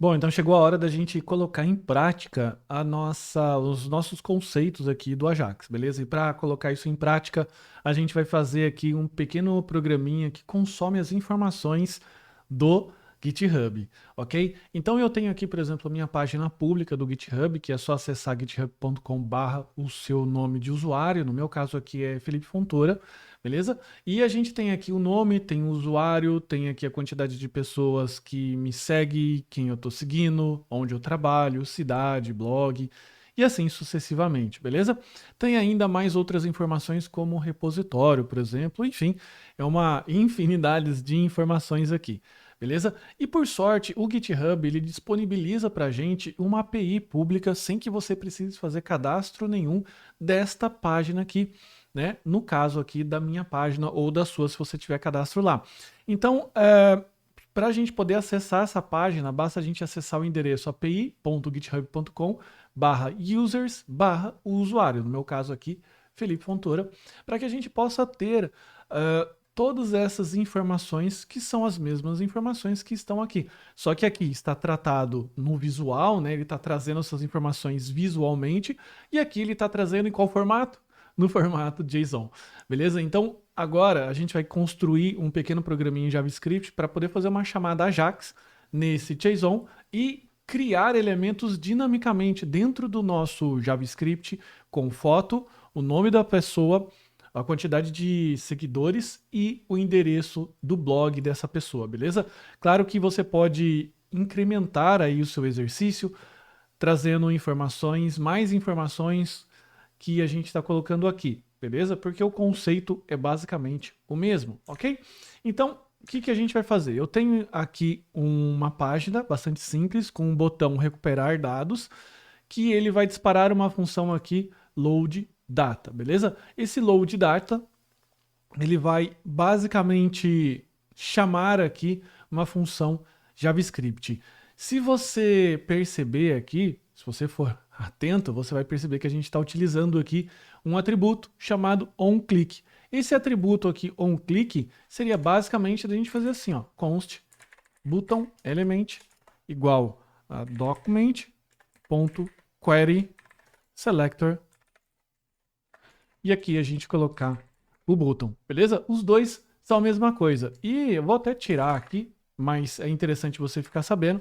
Bom, então chegou a hora da gente colocar em prática os nossos conceitos aqui do Ajax, beleza? E para colocar isso em prática, a gente vai fazer aqui um pequeno programinha que consome as informações do GitHub, ok? Então eu tenho aqui, por exemplo, a minha página pública do GitHub, que é só acessar github.com/barra o seu nome de usuário, no meu caso aqui é Felipe Fontoura, beleza? E a gente tem aqui o nome, tem o usuário, tem aqui a quantidade de pessoas que me segue, quem eu tô seguindo, onde eu trabalho, cidade, blog e assim sucessivamente, beleza? Tem ainda mais outras informações como repositório, por exemplo, enfim, é uma infinidade de informações aqui. Beleza? E por sorte, o GitHub ele disponibiliza para a gente uma API pública sem que você precise fazer cadastro nenhum desta página aqui, né? No caso aqui da minha página ou da sua, se você tiver cadastro lá. Então, para a gente poder acessar essa página, basta a gente acessar o endereço api.github.com/users/usuário, no meu caso aqui, Felipe Fontoura, para que a gente possa ter todas essas informações que são as mesmas informações que estão aqui. Só que aqui está tratado no visual, né? Ele está trazendo essas informações visualmente, e aqui ele está trazendo em qual formato? No formato JSON, beleza? Então, agora a gente vai construir um pequeno programinha em JavaScript para poder fazer uma chamada AJAX nesse JSON e criar elementos dinamicamente dentro do nosso JavaScript com foto, o nome da pessoa, a quantidade de seguidores e o endereço do blog dessa pessoa, beleza? Claro que você pode incrementar aí o seu exercício, trazendo informações, mais informações que a gente está colocando aqui, beleza? Porque o conceito é basicamente o mesmo, ok? Então, o que a gente vai fazer? Eu tenho aqui uma página bastante simples com um botão recuperar dados, que ele vai disparar uma função aqui, load data, beleza? Esse load data, ele vai basicamente chamar aqui uma função JavaScript. Se você perceber aqui, se você for atento, você vai perceber que a gente está utilizando aqui um atributo chamado onClick. Esse atributo aqui, onClick, seria basicamente a gente fazer assim, ó, const button element igual a document.query selector e aqui a gente colocar o button, beleza? Os dois são a mesma coisa. E eu vou até tirar aqui, mas é interessante você ficar sabendo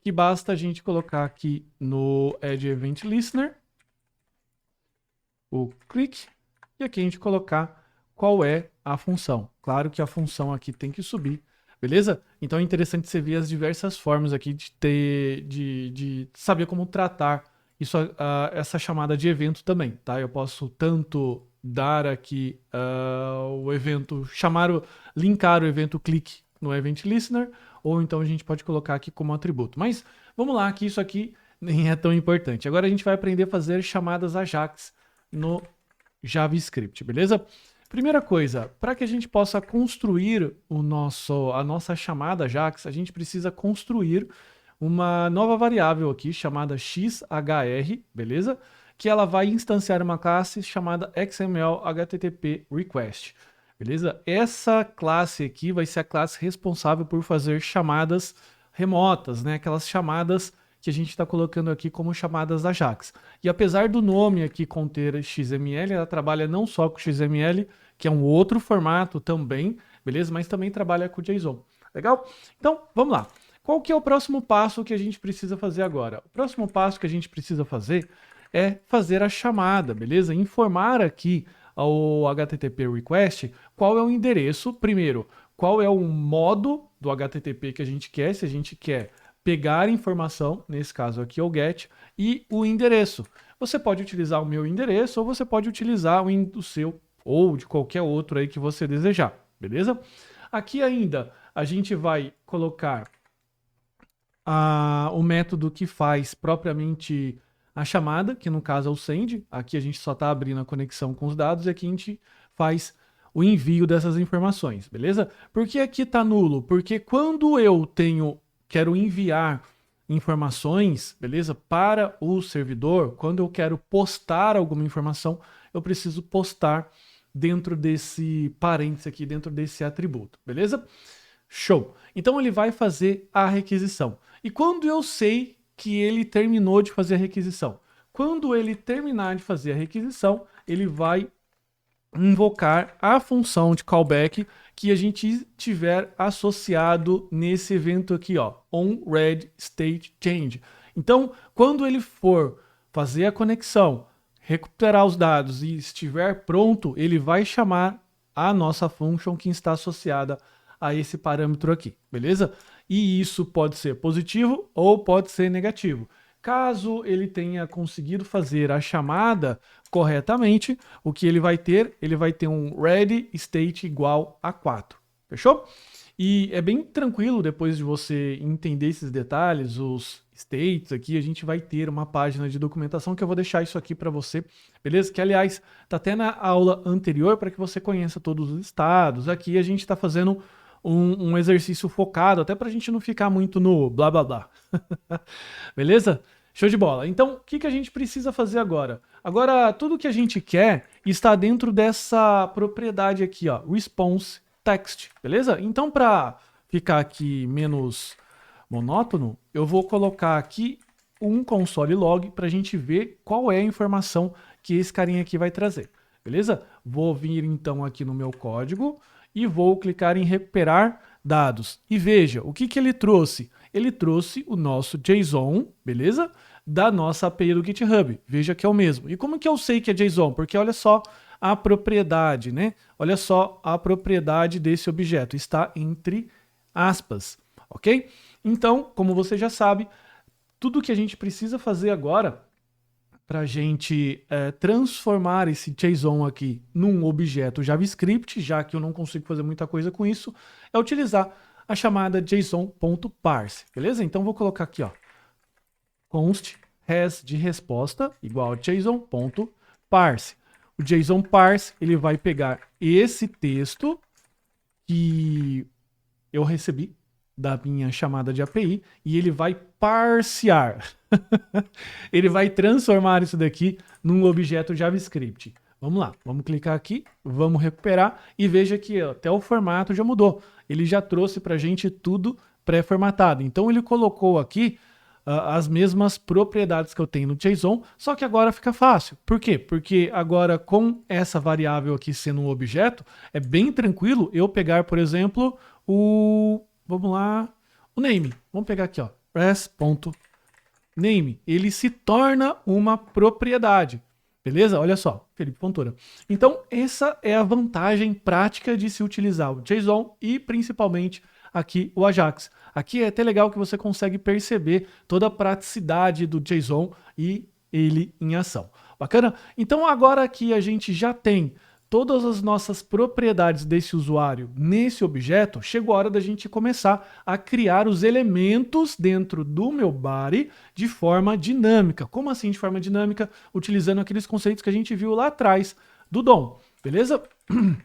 que basta a gente colocar aqui no Add Event Listener o click e aqui a gente colocar qual é a função. Claro que a função aqui tem que subir, beleza? Então é interessante você ver as diversas formas aqui de saber como tratar isso, essa chamada de evento também, tá? Eu posso tanto dar aqui o evento, linkar o evento click no Event Listener, ou então a gente pode colocar aqui como atributo. Mas vamos lá, que isso aqui nem é tão importante. Agora a gente vai aprender a fazer chamadas AJAX no JavaScript, beleza? Primeira coisa, para que a gente possa construir a nossa chamada AJAX, a gente precisa construir uma nova variável aqui chamada XHR, beleza? Que ela vai instanciar uma classe chamada XML HTTP Request, beleza? Essa classe aqui vai ser a classe responsável por fazer chamadas remotas, né? Aquelas chamadas que a gente está colocando aqui como chamadas AJAX. E apesar do nome aqui conter XML, ela trabalha não só com XML, que é um outro formato também, beleza? Mas também trabalha com JSON. Legal? Então, vamos lá. Qual que é o próximo passo que a gente precisa fazer agora? O próximo passo que a gente precisa fazer é fazer a chamada, beleza? Informar aqui ao HTTP request qual é o endereço, primeiro, qual é o modo do HTTP que a gente quer, se a gente quer pegar informação, nesse caso aqui é o get, e o endereço. Você pode utilizar o meu endereço ou você pode utilizar o seu ou de qualquer outro aí que você desejar, beleza? Aqui ainda a gente vai colocar o método que faz propriamente a chamada, que no caso é o send. Aqui a gente só está abrindo a conexão com os dados e aqui a gente faz o envio dessas informações, beleza? Por que aqui está nulo? Porque quando eu quero enviar informações, beleza, para o servidor, quando eu quero postar alguma informação, eu preciso postar dentro desse parênteses aqui, dentro desse atributo, beleza? Show! Então ele vai fazer a requisição. E quando eu sei que ele terminou de fazer a requisição? Quando ele terminar de fazer a requisição, ele vai invocar a função de callback que a gente tiver associado nesse evento aqui, ó, onReadStateChange. Então, quando ele for fazer a conexão, recuperar os dados e estiver pronto, ele vai chamar a nossa function que está associada a esse parâmetro aqui, beleza? E isso pode ser positivo ou pode ser negativo. Caso ele tenha conseguido fazer a chamada corretamente, o que ele vai ter? Ele vai ter um ready state igual a 4. Fechou? E é bem tranquilo, depois de você entender esses detalhes, os states aqui, a gente vai ter uma página de documentação que eu vou deixar isso aqui para você, beleza? Que, aliás, tá até na aula anterior para que você conheça todos os estados. Aqui a gente está fazendo um exercício focado, até para a gente não ficar muito no blá blá blá. Beleza? Show de bola. Então, o que a gente precisa fazer agora? Agora, tudo que a gente quer está dentro dessa propriedade aqui, ó, response text, beleza? Então, para ficar aqui menos monótono, eu vou colocar aqui um console log para a gente ver qual é a informação que esse carinha aqui vai trazer, beleza? Vou vir então aqui no meu código e vou clicar em recuperar dados. E veja, o que ele trouxe? Ele trouxe o nosso JSON, beleza? Da nossa API do GitHub. Veja que é o mesmo. E como que eu sei que é JSON? Porque olha só a propriedade, né? Olha só a propriedade desse objeto. Está entre aspas, ok? Então, como você já sabe, tudo que a gente precisa fazer agora para a gente transformar esse JSON aqui num objeto JavaScript, já que eu não consigo fazer muita coisa com isso, é utilizar a chamada json.parse, beleza? Então vou colocar aqui, ó, const res de resposta igual a json.parse. O JSON parse, ele vai pegar esse texto que eu recebi da minha chamada de API e ele vai parsear. Ele vai transformar isso daqui num objeto JavaScript. Vamos lá, vamos clicar aqui, vamos recuperar e veja que até o formato já mudou. Ele já trouxe para a gente tudo pré-formatado. Então ele colocou aqui as mesmas propriedades que eu tenho no JSON, só que agora fica fácil. Por quê? Porque agora com essa variável aqui sendo um objeto, é bem tranquilo eu pegar, por exemplo, vamos lá, o name. Vamos pegar aqui, ó, res.name. Ele se torna uma propriedade. Beleza? Olha só, Felipe Fontoura. Então, essa é a vantagem prática de se utilizar o JSON e principalmente aqui o Ajax. Aqui é até legal que você consegue perceber toda a praticidade do JSON e ele em ação. Bacana? Então, agora que a gente já tem todas as nossas propriedades desse usuário nesse objeto, chegou a hora da gente começar a criar os elementos dentro do meu body de forma dinâmica. Como assim de forma dinâmica? Utilizando aqueles conceitos que a gente viu lá atrás do DOM, beleza?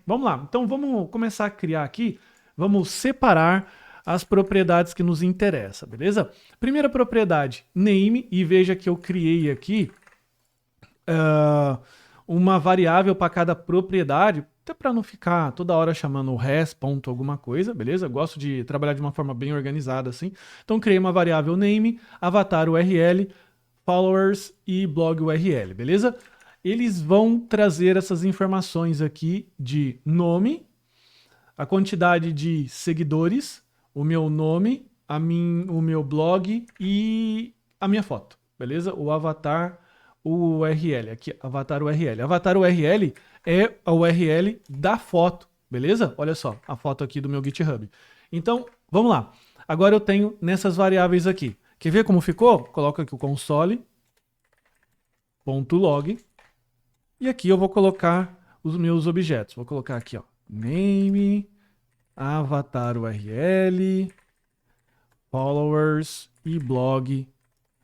Vamos lá, então vamos começar a criar aqui, vamos separar as propriedades que nos interessam, beleza? Primeira propriedade, name, e veja que eu criei aqui uma variável para cada propriedade, até para não ficar toda hora chamando res ponto alguma coisa, beleza? Eu gosto de trabalhar de uma forma bem organizada assim. Então criei uma variável name, avatar URL, followers e blog URL, beleza? Eles vão trazer essas informações aqui de nome, a quantidade de seguidores, o meu nome, o meu blog e a minha foto, beleza? O avatar o URL, aqui, avatar URL. Avatar URL é a URL da foto, beleza? Olha só, a foto aqui do meu GitHub. Então, vamos lá. Agora eu tenho nessas variáveis aqui. Quer ver como ficou? Coloco aqui o console.log e aqui eu vou colocar os meus objetos. Vou colocar aqui, ó, name, avatar URL, followers e blog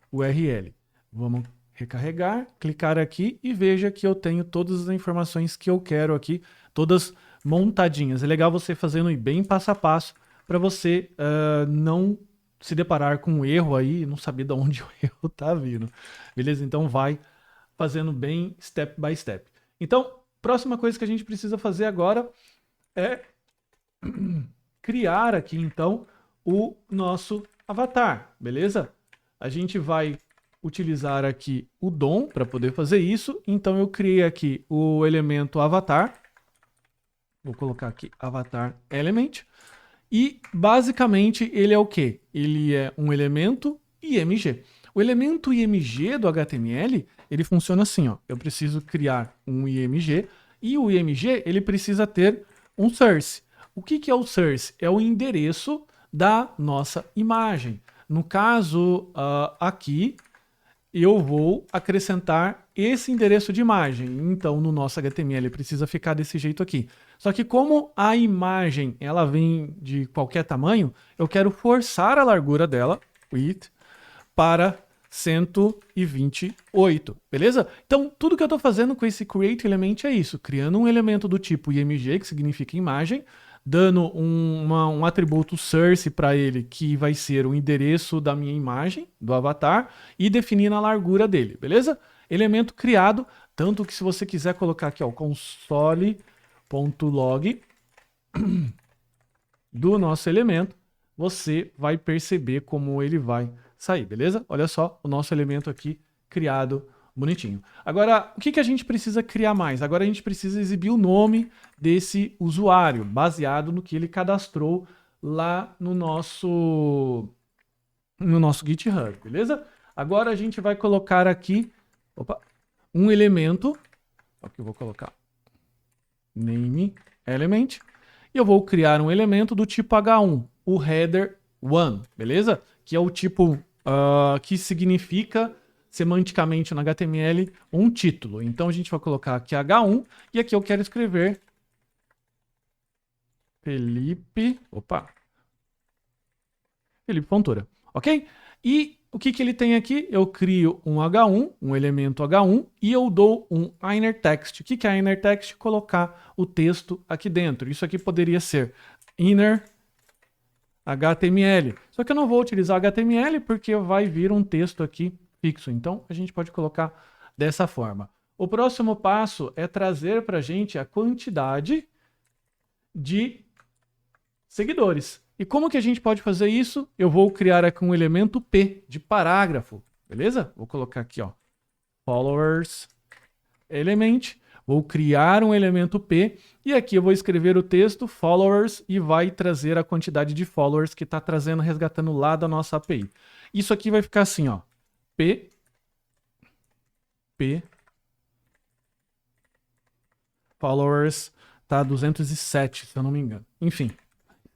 URL. Vamos recarregar, clicar aqui e veja que eu tenho todas as informações que eu quero aqui, todas montadinhas. É legal você fazendo bem passo a passo para você não se deparar com um erro aí e não saber de onde o erro tá vindo. Beleza? Então vai fazendo bem step by step. Então, próxima coisa que a gente precisa fazer agora é criar aqui então o nosso avatar, beleza? A gente vai utilizar aqui o DOM para poder fazer isso. Então eu criei aqui o elemento avatar. Vou colocar aqui avatar element. E basicamente ele é o quê? Ele é um elemento IMG. O elemento IMG do HTML, ele funciona assim, ó. Eu preciso criar um IMG e o IMG ele precisa ter um source. O que é o source? É o endereço da nossa imagem. No caso, aqui, eu vou acrescentar esse endereço de imagem. Então, no nosso HTML precisa ficar desse jeito aqui. Só que como a imagem ela vem de qualquer tamanho, eu quero forçar a largura dela, width, para 128, beleza? Então, tudo que eu estou fazendo com esse create element é isso, criando um elemento do tipo img, que significa imagem, dando um atributo source para ele, que vai ser o endereço da minha imagem, do avatar, e definindo a largura dele, beleza? Elemento criado, tanto que se você quiser colocar aqui, ó, console.log do nosso elemento, você vai perceber como ele vai sair, beleza? Olha só o nosso elemento aqui criado bonitinho. Agora, o que a gente precisa criar mais? Agora a gente precisa exibir o nome desse usuário, baseado no que ele cadastrou lá no nosso GitHub, beleza? Agora a gente vai colocar aqui um elemento, aqui eu vou colocar name element, e eu vou criar um elemento do tipo H1, o header1, beleza? Que é o tipo que significa semanticamente no HTML um título. Então a gente vai colocar aqui H1 e aqui eu quero escrever Felipe Fontoura, ok? E o que ele tem aqui? Eu crio um H1, um elemento H1, e eu dou um inner text. O que é inner text? Colocar o texto aqui dentro. Isso aqui poderia ser inner HTML. Só que eu não vou utilizar HTML porque vai vir um texto aqui fixo. Então, a gente pode colocar dessa forma. O próximo passo é trazer para a gente a quantidade de seguidores. E como que a gente pode fazer isso? Eu vou criar aqui um elemento P de parágrafo, beleza? Vou colocar aqui, ó, followers element, vou criar um elemento P e aqui eu vou escrever o texto followers e vai trazer a quantidade de followers que está trazendo, resgatando lá da nossa API. Isso aqui vai ficar assim, ó, P followers, tá 207, se eu não me engano. Enfim,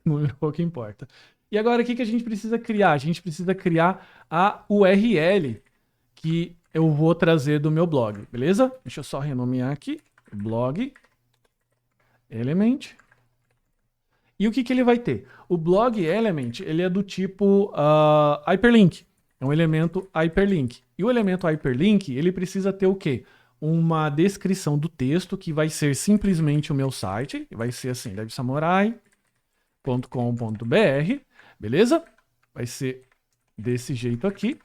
número pouco importa. E agora o que a gente precisa criar? A gente precisa criar a URL que eu vou trazer do meu blog, beleza? Deixa eu só renomear aqui, blog element. E o que ele vai ter? O blog element, ele é do tipo hyperlink. É um elemento hyperlink. E o elemento hyperlink, ele precisa ter o quê? Uma descrição do texto que vai ser simplesmente o meu site. Vai ser assim, devsamurai.com.br, beleza? Vai ser desse jeito aqui.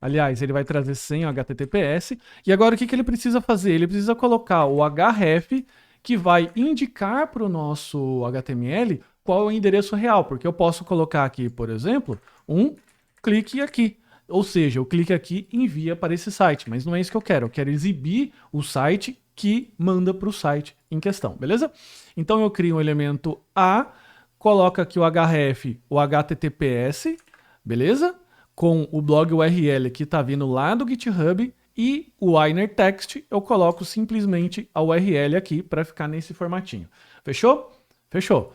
Aliás, ele vai trazer sem o HTTPS. E agora o que ele precisa fazer? Ele precisa colocar o href que vai indicar para o nosso HTML qual é o endereço real. Porque eu posso colocar aqui, por exemplo, um clique aqui. Ou seja, o clique aqui envia para esse site. Mas não é isso que eu quero. Eu quero exibir o site que manda para o site em questão, beleza? Então eu crio um elemento A, coloco aqui o href, o HTTPS, beleza? Com o blog URL que está vindo lá do GitHub e o inner text eu coloco simplesmente a URL aqui para ficar nesse formatinho. Fechou? Fechou.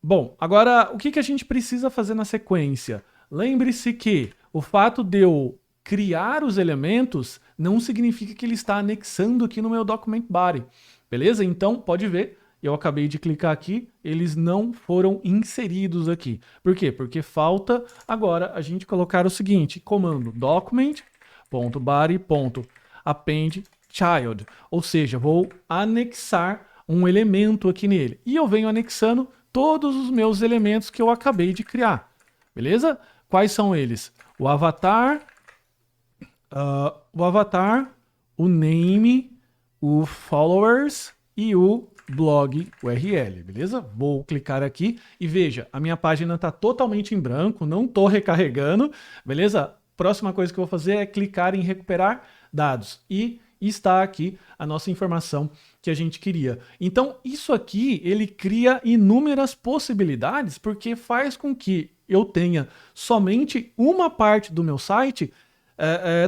Bom, agora o que a gente precisa fazer na sequência? Lembre-se que o fato de eu criar os elementos não significa que ele está anexando aqui no meu document body. Beleza? Então, pode ver. Eu acabei de clicar aqui, eles não foram inseridos aqui. Por quê? Porque falta agora a gente colocar o seguinte, comando document.body.append child, ou seja, vou anexar um elemento aqui nele. E eu venho anexando todos os meus elementos que eu acabei de criar. Beleza? Quais são eles? O avatar, o name, o followers e o blog URL, beleza? Vou clicar aqui e veja, a minha página está totalmente em branco, não estou recarregando, beleza? Próxima coisa que eu vou fazer é clicar em recuperar dados e está aqui a nossa informação que a gente queria. Então, isso aqui, ele cria inúmeras possibilidades, porque faz com que eu tenha somente uma parte do meu site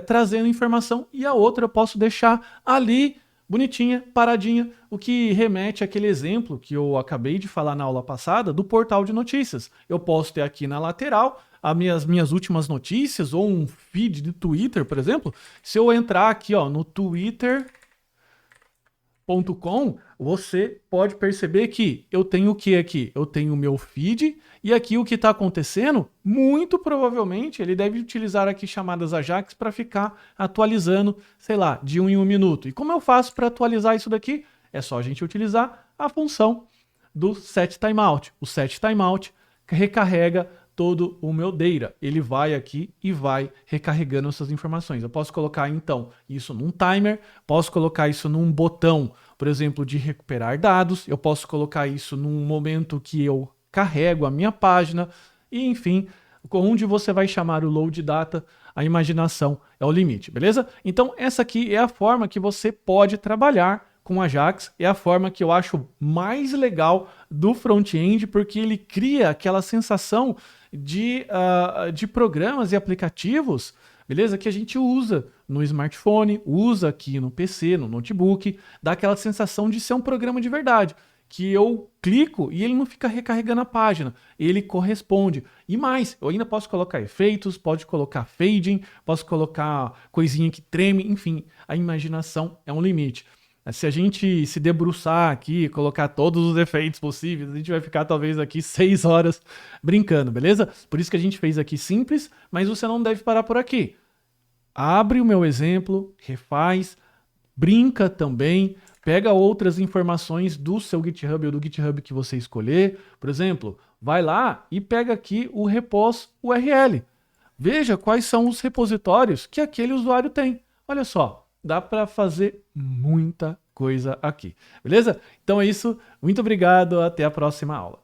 trazendo informação e a outra eu posso deixar ali bonitinha, paradinha, o que remete àquele exemplo que eu acabei de falar na aula passada do portal de notícias. Eu posso ter aqui na lateral as minhas últimas notícias ou um feed de Twitter, por exemplo. Se eu entrar aqui ó, no twitter.com, você pode perceber que eu tenho o que aqui? Eu tenho o meu feed e aqui o que está acontecendo, muito provavelmente ele deve utilizar aqui chamadas Ajax para ficar atualizando, sei lá, de 1 em 1 minuto. E como eu faço para atualizar isso daqui? É só a gente utilizar a função do set timeout. O set timeout recarrega todo o meu data. Ele vai aqui e vai recarregando essas informações. Eu posso colocar, então, isso num timer, posso colocar isso num botão, por exemplo, de recuperar dados, eu posso colocar isso num momento que eu carrego a minha página, e enfim, onde você vai chamar o load data, a imaginação é o limite, beleza? Então, essa aqui é a forma que você pode trabalhar com Ajax, é a forma que eu acho mais legal do front-end, porque ele cria aquela sensação de programas e aplicativos, beleza? Que a gente usa no smartphone, usa aqui no PC, no notebook, dá aquela sensação de ser um programa de verdade, que eu clico e ele não fica recarregando a página, ele corresponde. E mais, eu ainda posso colocar efeitos, pode colocar fading, posso colocar coisinha que treme, enfim, a imaginação é um limite. Se a gente se debruçar aqui, colocar todos os efeitos possíveis, a gente vai ficar talvez aqui 6 horas brincando, beleza? Por isso que a gente fez aqui simples, mas você não deve parar por aqui. Abre o meu exemplo, refaz, brinca também, pega outras informações do seu GitHub ou do GitHub que você escolher. Por exemplo, vai lá e pega aqui o repos URL. Veja quais são os repositórios que aquele usuário tem. Olha só. Dá para fazer muita coisa aqui, beleza? Então é isso, muito obrigado, até a próxima aula.